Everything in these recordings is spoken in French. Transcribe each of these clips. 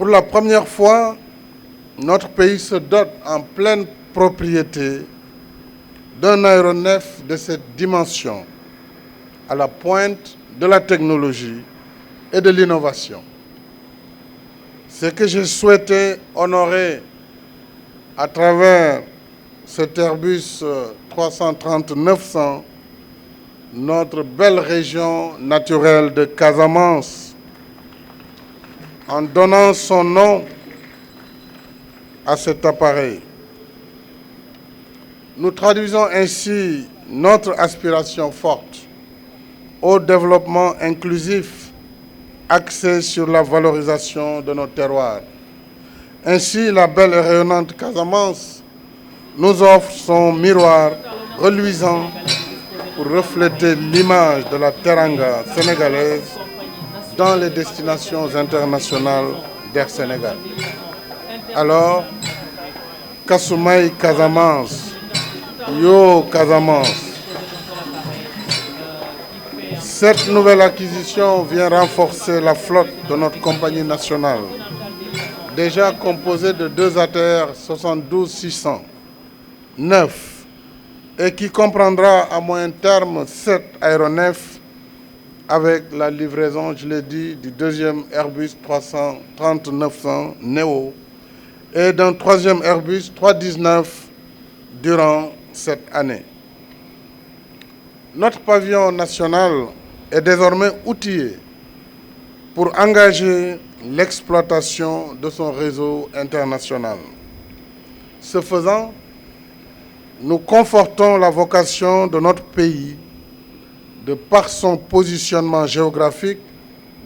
Pour la première fois, notre pays se dote en pleine propriété d'un aéronef de cette dimension, à la pointe de la technologie et de l'innovation. Ce que j'ai souhaité honorer à travers cet Airbus 330-900, notre belle région naturelle de Casamance, en donnant son nom à cet appareil. Nous traduisons ainsi notre aspiration forte au développement inclusif axé sur la valorisation de nos terroirs. Ainsi, la belle et rayonnante Casamance nous offre son miroir reluisant pour refléter l'image de la teranga sénégalaise dans les destinations internationales d'Air Sénégal. Alors, Kasumai Casamance, Yo Casamance. Cette nouvelle acquisition vient renforcer la flotte de notre compagnie nationale, déjà composée de 2 ATR 72-600, 9, et qui comprendra à moyen terme 7 aéronefs avec la livraison, je l'ai dit, du 2e Airbus 330-900 Neo et d'un 3e Airbus 319 durant cette année. Notre pavillon national est désormais outillé pour engager l'exploitation de son réseau international. Ce faisant, nous confortons la vocation de notre pays, de par son positionnement géographique,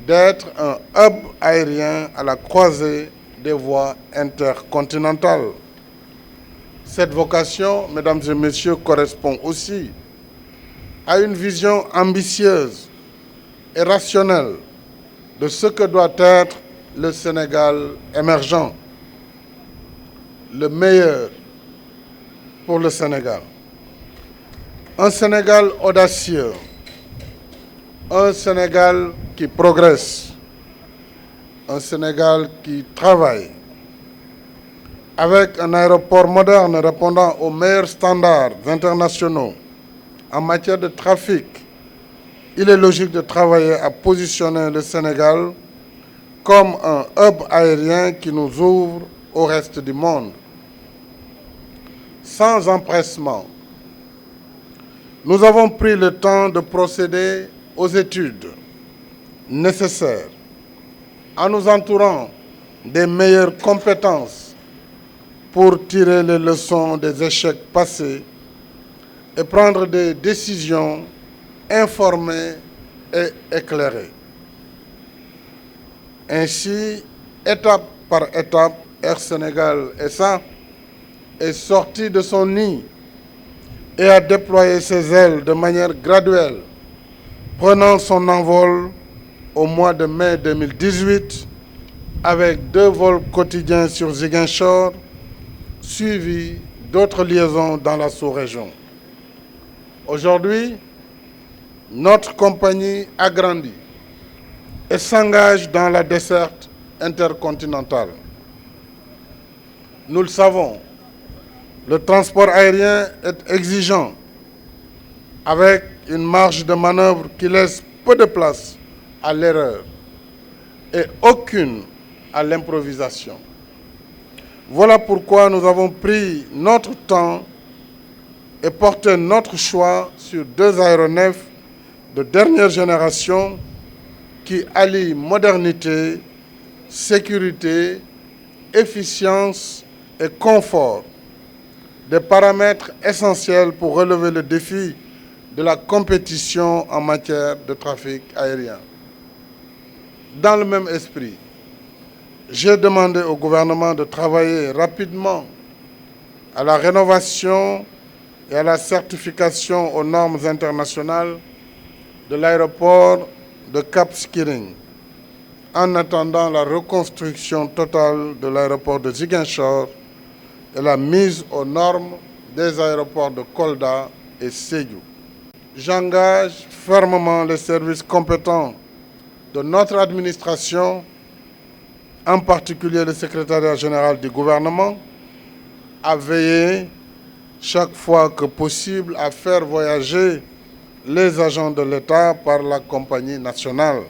d'être un hub aérien à la croisée des voies intercontinentales. Cette vocation, mesdames et messieurs, correspond aussi à une vision ambitieuse et rationnelle de ce que doit être le Sénégal émergent, le meilleur pour le Sénégal. Un Sénégal audacieux, un Sénégal qui progresse, un Sénégal qui travaille, avec un aéroport moderne répondant aux meilleurs standards internationaux en matière de trafic. Il est logique de travailler à positionner le Sénégal comme un hub aérien qui nous ouvre au reste du monde. Sans empressement, nous avons pris le temps de procéder aux études nécessaires en nous entourant des meilleures compétences pour tirer les leçons des échecs passés et prendre des décisions informées et éclairées. Ainsi, étape par étape, Air Sénégal SA est sorti de son nid et a déployé ses ailes de manière graduelle, prenant son envol au mois de mai 2018 avec 2 vols quotidiens sur Ziguinchor, suivis d'autres liaisons dans la sous-région. Aujourd'hui, notre compagnie agrandit et s'engage dans la desserte intercontinentale. Nous le savons, le transport aérien est exigeant, avec une marge de manœuvre qui laisse peu de place à l'erreur et aucune à l'improvisation. Voilà pourquoi nous avons pris notre temps et porté notre choix sur 2 aéronefs de dernière génération qui allient modernité, sécurité, efficience et confort, des paramètres essentiels pour relever le défi de la compétition en matière de trafic aérien. Dans le même esprit, j'ai demandé au gouvernement de travailler rapidement à la rénovation et à la certification aux normes internationales de l'aéroport de Cap Skirring, en attendant la reconstruction totale de l'aéroport de Ziguinchor et la mise aux normes des aéroports de Kolda et Sédhiou. J'engage fermement les services compétents de notre administration en particulier le secrétariat général du gouvernement, a veillé chaque fois que possible à faire voyager les agents de l'État par la compagnie nationale.